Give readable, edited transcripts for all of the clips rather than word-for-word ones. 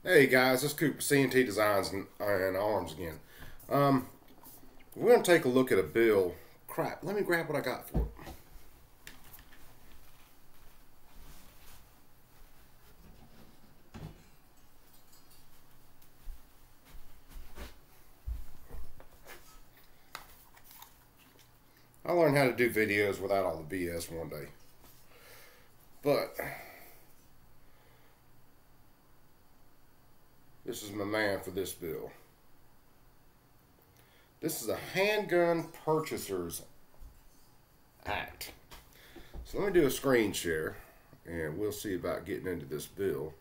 Hey guys, it's Cooper C&T Designs and Arms again. We're going to take a look at a bill. Crap, let me grab what I got for it. I learned how to do videos without all the BS one day. But this is my man for this bill. This is a Handgun Purchasers Act. So let me do a screen share and we'll see about getting into this bill.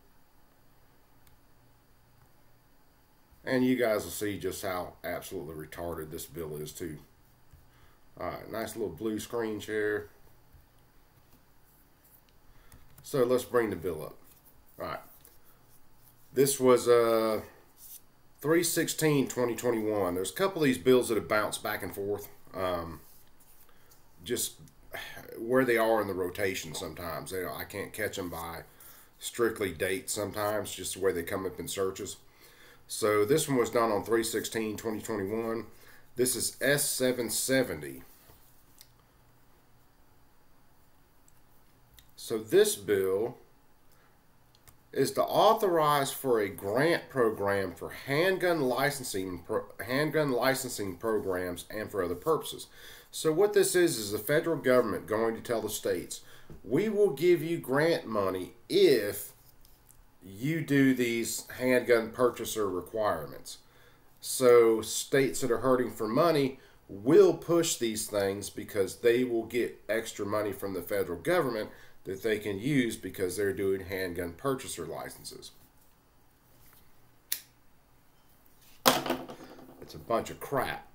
And you guys will see just how absolutely retarded this bill is too. Alright, nice little blue screen share. So let's bring the bill up. Alright. This was 3/16/2021. There's a couple of these bills that have bounced back and forth. Just where they are in the rotation sometimes. I can't catch them by strictly date sometimes, just the way they come up in searches. So this one was done on 3/16/2021. This is S770. So this bill is to authorize for a grant program for handgun licensing programs and for other purposes. So what this is the federal government going to tell the states, we will give you grant money if you do these handgun purchaser requirements. So states that are hurting for money will push these things because they will get extra money from the federal government that they can use because they're doing handgun purchaser licenses. It's a bunch of crap.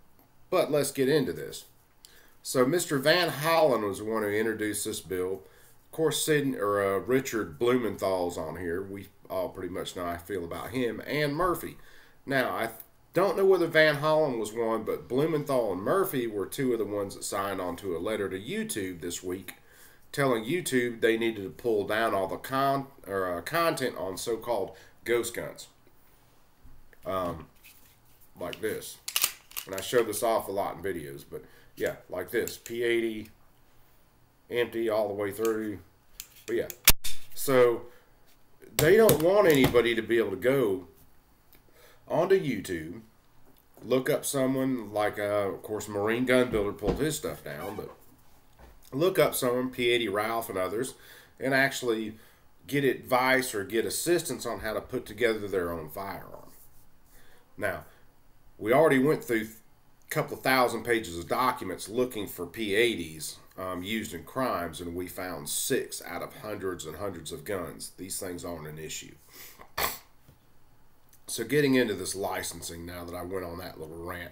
But let's get into this. So Mr. Van Hollen was the one who introduced this bill. Of course, Richard Blumenthal's on here. We all pretty much know how I feel about him. And Murphy. Now, I don't know whether Van Hollen was one, but Blumenthal and Murphy were two of the ones that signed on to a letter to YouTube this week telling YouTube they needed to pull down all the content on so-called ghost guns. Like this. And I show this off a lot in videos, but yeah, like this. P80, empty all the way through. But yeah. So, they don't want anybody to be able to go onto YouTube, look up someone like, of course, Marine Gun Builder pulled his stuff down, but look up someone, P80 Ralph and others, and actually get advice or get assistance on how to put together their own firearm. Now, we already went through a couple of thousand pages of documents looking for P80s used in crimes, and we found 6 out of hundreds and hundreds of guns. These things aren't an issue. So getting into this licensing now that I went on that little rant.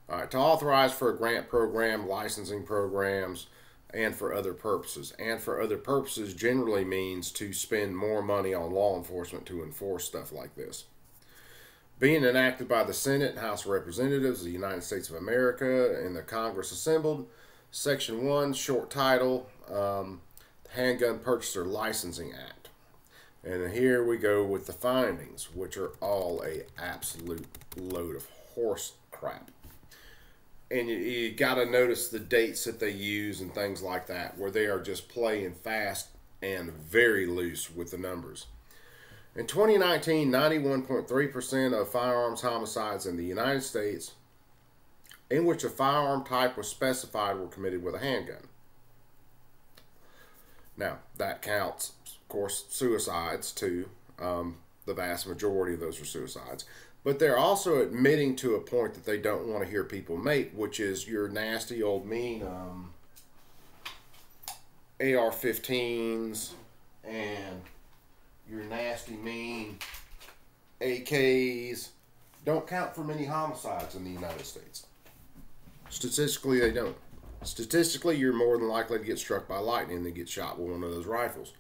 All right, to authorize for a grant program, licensing programs, and for other purposes. And for other purposes generally means to spend more money on law enforcement to enforce stuff like this. Being enacted by the Senate and House of Representatives of the United States of America and the Congress assembled. Section 1, short title, Handgun Purchaser Licensing Act. And here we go with the findings, which are all a absolute load of horse crap. And you got to notice the dates that they use and things like that, where they are just playing fast and very loose with the numbers. In 2019, 91.3% of firearms homicides in the United States in which a firearm type was specified were committed with a handgun. Now, that counts, of course, suicides too. The vast majority of those are suicides. But they're also admitting to a point that they don't want to hear people make, which is your nasty old mean AR-15s and your nasty mean AKs don't count for many homicides in the United States. Statistically, they don't. Statistically, you're more than likely to get struck by lightning than get shot with one of those rifles.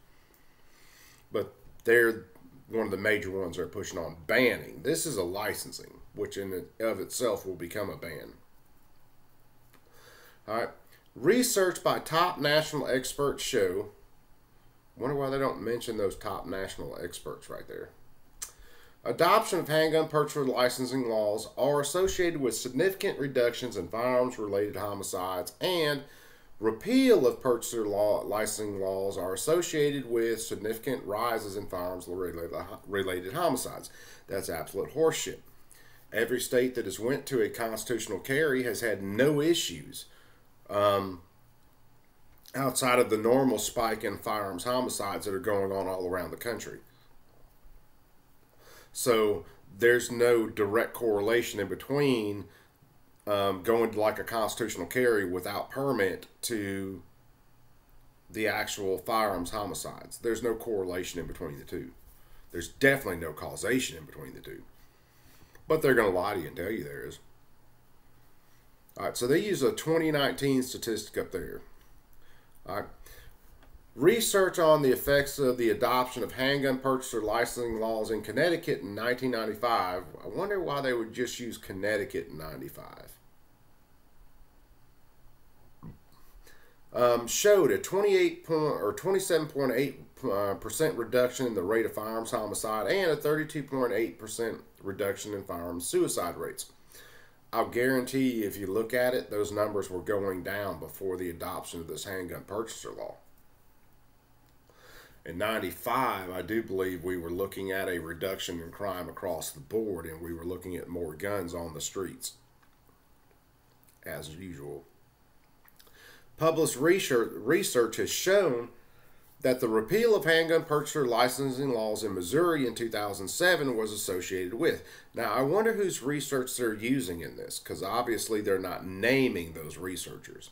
But they're one of the major ones they're pushing on banning. This is a licensing, which in and of itself will become a ban. All right. Research by top national experts show. Wonder why they don't mention those top national experts right there. Adoption of handgun purchase licensing laws are associated with significant reductions in firearms-related homicides, and repeal of purchaser licensing laws are associated with significant rises in firearms-related homicides. That's absolute horseshit. Every state that has went to a constitutional carry has had no issues outside of the normal spike in firearms homicides that are going on all around the country. So there's no direct correlation in between going to like a constitutional carry without permit to the actual firearms homicides. There's no correlation in between the two. There's definitely no causation in between the two. But they're going to lie to you and tell you there is. All right, so they use a 2019 statistic up there. All right. Research on the effects of the adoption of handgun purchaser licensing laws in Connecticut in 1995. I wonder why they would just use Connecticut in 95. Showed a 27.8% reduction in the rate of firearms homicide and a 32.8% reduction in firearms suicide rates. I'll guarantee you, if you look at it, those numbers were going down before the adoption of this handgun purchaser law. In 95, I do believe we were looking at a reduction in crime across the board, and we were looking at more guns on the streets, as usual. Published research has shown that the repeal of handgun purchaser licensing laws in Missouri in 2007 was associated with. Now, I wonder whose research they're using in this, because obviously they're not naming those researchers.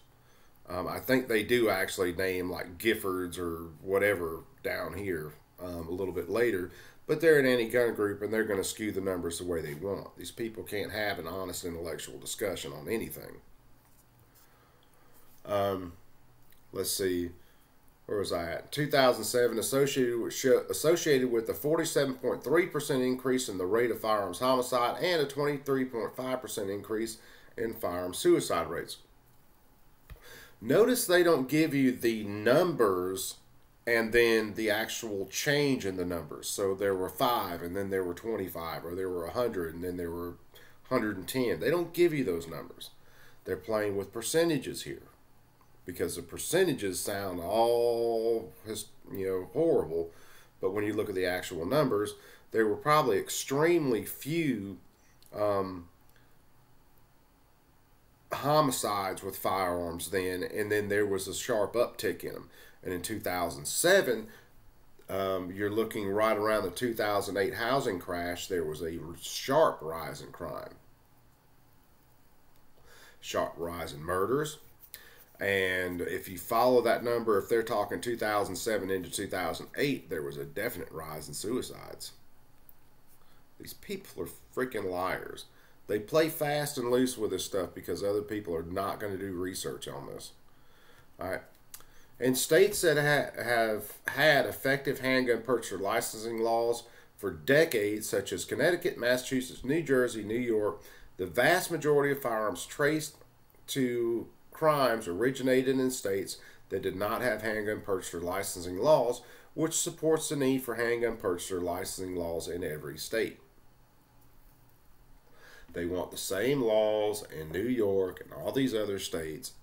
I think they do actually name like Giffords or whatever down here a little bit later, but they're an anti-gun group and they're going to skew the numbers the way they want. These people can't have an honest intellectual discussion on anything. Let's see, where was I at? 2007 associated with the 47.3% increase in the rate of firearms homicide and a 23.5% increase in firearms suicide rates. Notice they don't give you the numbers and then the actual change in the numbers. So there were 5 and then there were 25, or there were 100 and then there were 110. They don't give you those numbers. They're playing with percentages here, because the percentages sound all horrible, but when you look at the actual numbers, there were probably extremely few homicides with firearms then, and then there was a sharp uptick in them. And in 2007, you're looking right around the 2008 housing crash, there was a sharp rise in crime, sharp rise in murders. And if you follow that number, if they're talking 2007 into 2008, there was a definite rise in suicides. These people are freaking liars. They play fast and loose with this stuff because other people are not going to do research on this. All right. In states that have had effective handgun purchaser licensing laws for decades, such as Connecticut, Massachusetts, New Jersey, New York, the vast majority of firearms traced to crimes originated in states that did not have handgun purchaser licensing laws, which supports the need for handgun purchaser licensing laws in every state. They want the same laws in New York and all these other states,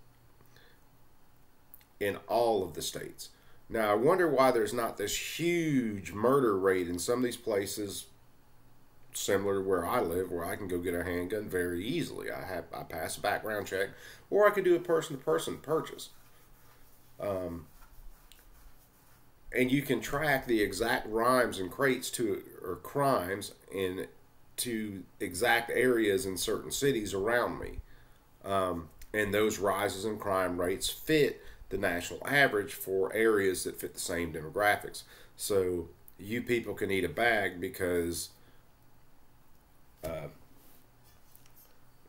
in all of the states. Now, I wonder why there's not this huge murder rate in some of these places similar to where I live, where I can go get a handgun very easily. I pass a background check, or I could do a person-to-person purchase. And you can track the exact rhymes and crates or crimes to exact areas in certain cities around me. And those rises in crime rates fit the national average for areas that fit the same demographics. So you people can eat a bag because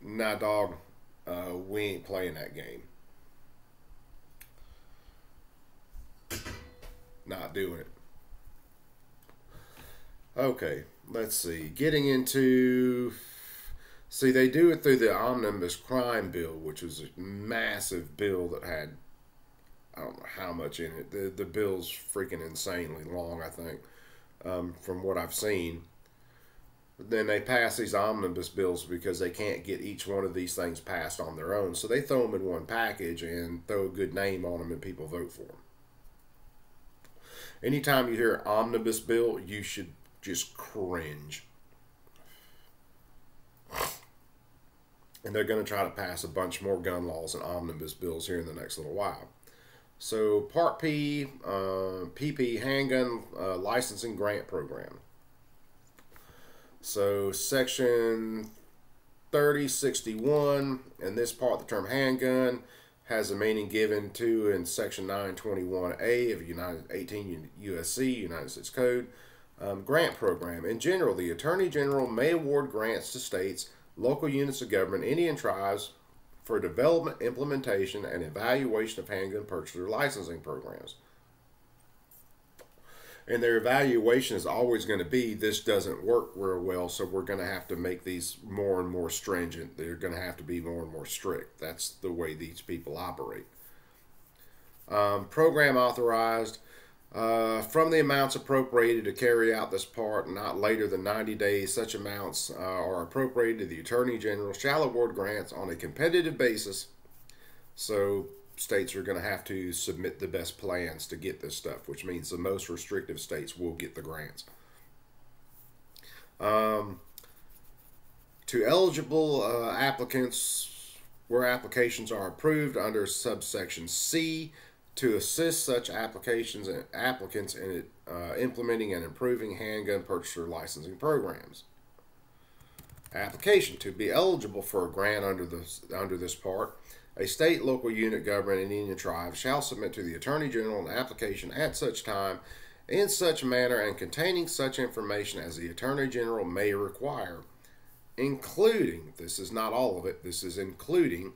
nah, dog, we ain't playing that game. Not doing it. Okay, let's see. Getting into... See, they do it through the Omnibus Crime Bill, which was a massive bill that had, I don't know how much in it. The bill's freaking insanely long, I think, from what I've seen. then they pass these omnibus bills because they can't get each one of these things passed on their own. So they throw them in one package and throw a good name on them, and people vote for them. Anytime you hear omnibus bill, you should just cringe. And they're going to try to pass a bunch more gun laws and omnibus bills here in the next little while. So Part P, PP, Handgun Licensing Grant Program. So Section 3061, in this part, the term handgun has a meaning given to in Section 921A of 18 USC, United States Code. Grant Program. In general, the Attorney General may award grants to states, local units of government, Indian tribes, for development, implementation, and evaluation of handgun purchaser licensing programs. And their evaluation is always going to be, this doesn't work real well, so we're going to have to make these more and more stringent. They're going to have to be more and more strict. That's the way these people operate. Program authorized. From the amounts appropriated to carry out this part, not later than 90 days, such amounts are appropriated to the Attorney General, shall award grants on a competitive basis. So states are going to have to submit the best plans to get this stuff, which means the most restrictive states will get the grants. To eligible applicants, where applications are approved under subsection C, to assist such applications and applicants in implementing and improving handgun purchaser licensing programs. Application. To be eligible for a grant under this part, a state, local unit, government, and Indian tribe shall submit to the Attorney General an application at such time, in such manner, and containing such information as the Attorney General may require, including, this is not all of it, this is including,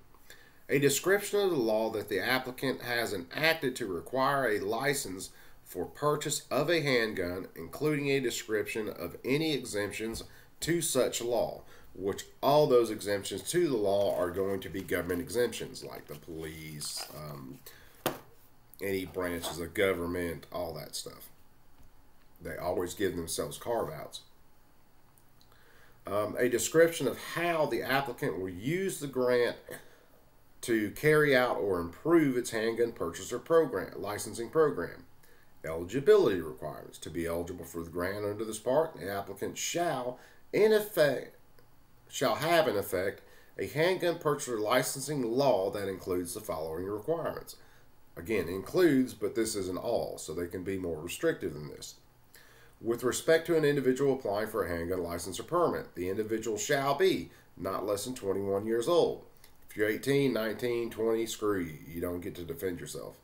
a description of the law that the applicant has enacted to require a license for purchase of a handgun, including a description of any exemptions to such law, which all those exemptions to the law are going to be government exemptions, like the police, any branches of government, all that stuff. They always give themselves carve-outs. A description of how the applicant will use the grant to carry out or improve its handgun purchaser program, licensing program. Eligibility requirements. To be eligible for the grant under this part, the applicant shall have in effect a handgun purchaser licensing law that includes the following requirements. Again, includes, but this isn't all, so they can be more restrictive than this. With respect to an individual applying for a handgun license or permit, the individual shall be not less than 21 years old. If you're 18, 19, 20, screw you. You don't get to defend yourself.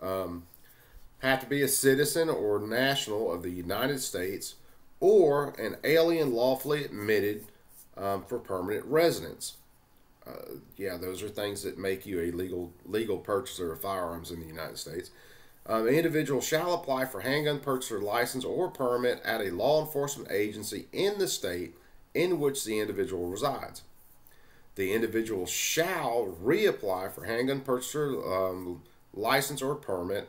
Have to be a citizen or national of the United States or an alien lawfully admitted for permanent residence. Yeah, those are things that make you a legal purchaser of firearms in the United States. The individual shall apply for handgun purchaser license or permit at a law enforcement agency in the state in which the individual resides. The individual shall reapply for handgun purchaser license or permit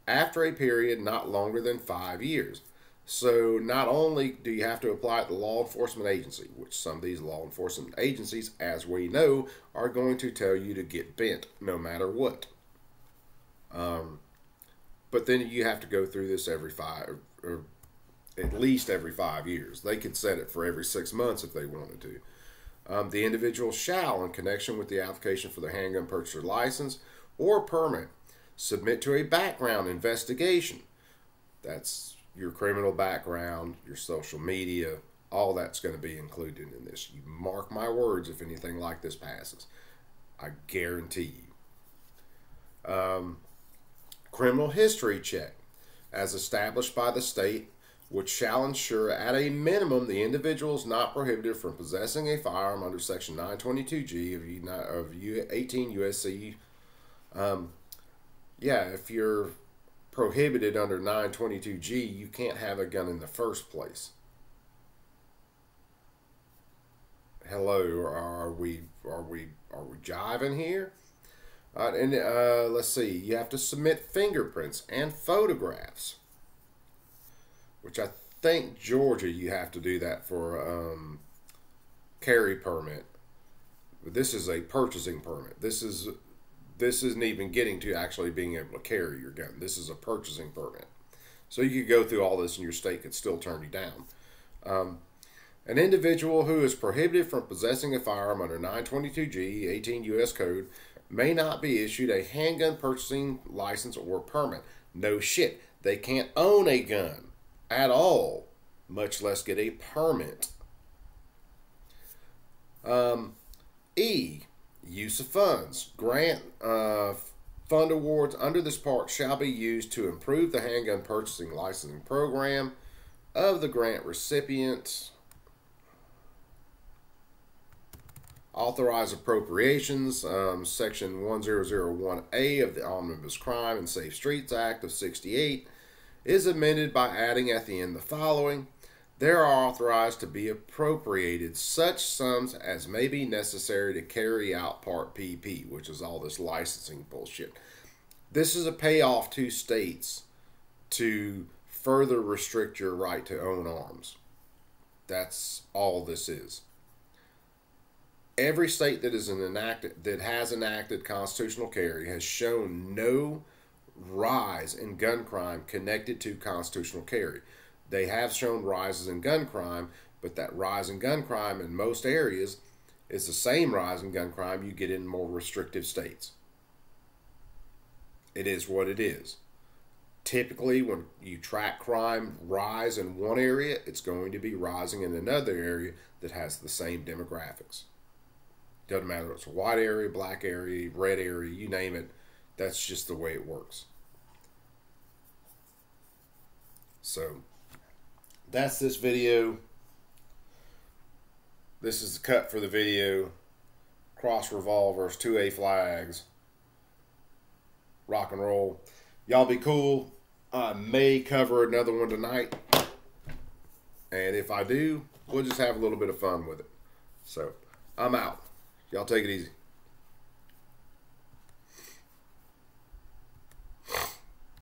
after a period not longer than 5 years. So not only do you have to apply at the law enforcement agency, which some of these law enforcement agencies, as we know, are going to tell you to get bent no matter what. But then you have to go through this every 5, or at least every 5 years. They could set it for every 6 months if they wanted to. The individual shall, in connection with the application for the handgun purchaser license or permit, submit to a background investigation. That's your criminal background, your social media, all that's going to be included in this. You mark my words if anything like this passes. I guarantee you. Criminal history check, as established by the state, which shall ensure at a minimum the individual is not prohibited from possessing a firearm under Section 922G of 18 USC. Yeah, if you're prohibited under 922G, you can't have a gun in the first place. Hello, are we jiving here? And let's see. You have to submit fingerprints and photographs, which I think Georgia you have to do that for carry permit. But this is a purchasing permit. This isn't even getting to actually being able to carry your gun. This is a purchasing permit. So you could go through all this and your state could still turn you down. An individual who is prohibited from possessing a firearm under 922G 18 U.S. Code may not be issued a handgun purchasing license or permit. No shit. They can't own a gun at all, much less get a permit. E. Use of funds. Grant fund awards under this part shall be used to improve the handgun purchasing licensing program of the grant recipient. Authorized appropriations, section 1001A of the Omnibus Crime and Safe Streets Act of 68 is amended by adding at the end the following. There are authorized to be appropriated such sums as may be necessary to carry out Part PP, which is all this licensing bullshit. This is a payoff to states to further restrict your right to own arms. That's all this is. Every state that has enacted constitutional carry has shown no rise in gun crime connected to constitutional carry. They have shown rises in gun crime, but that rise in gun crime in most areas is the same rise in gun crime you get in more restrictive states. It is what it is. Typically, when you track crime rise in one area, it's going to be rising in another area that has the same demographics. Doesn't matter if it's a white area, black area, red area, you name it. That's just the way it works. So, that's this video. This is the cut for the video. Cross revolvers, 2A flags. Rock and roll. Y'all be cool. I may cover another one tonight. And if I do, we'll just have a little bit of fun with it. So, I'm out. Y'all take it easy.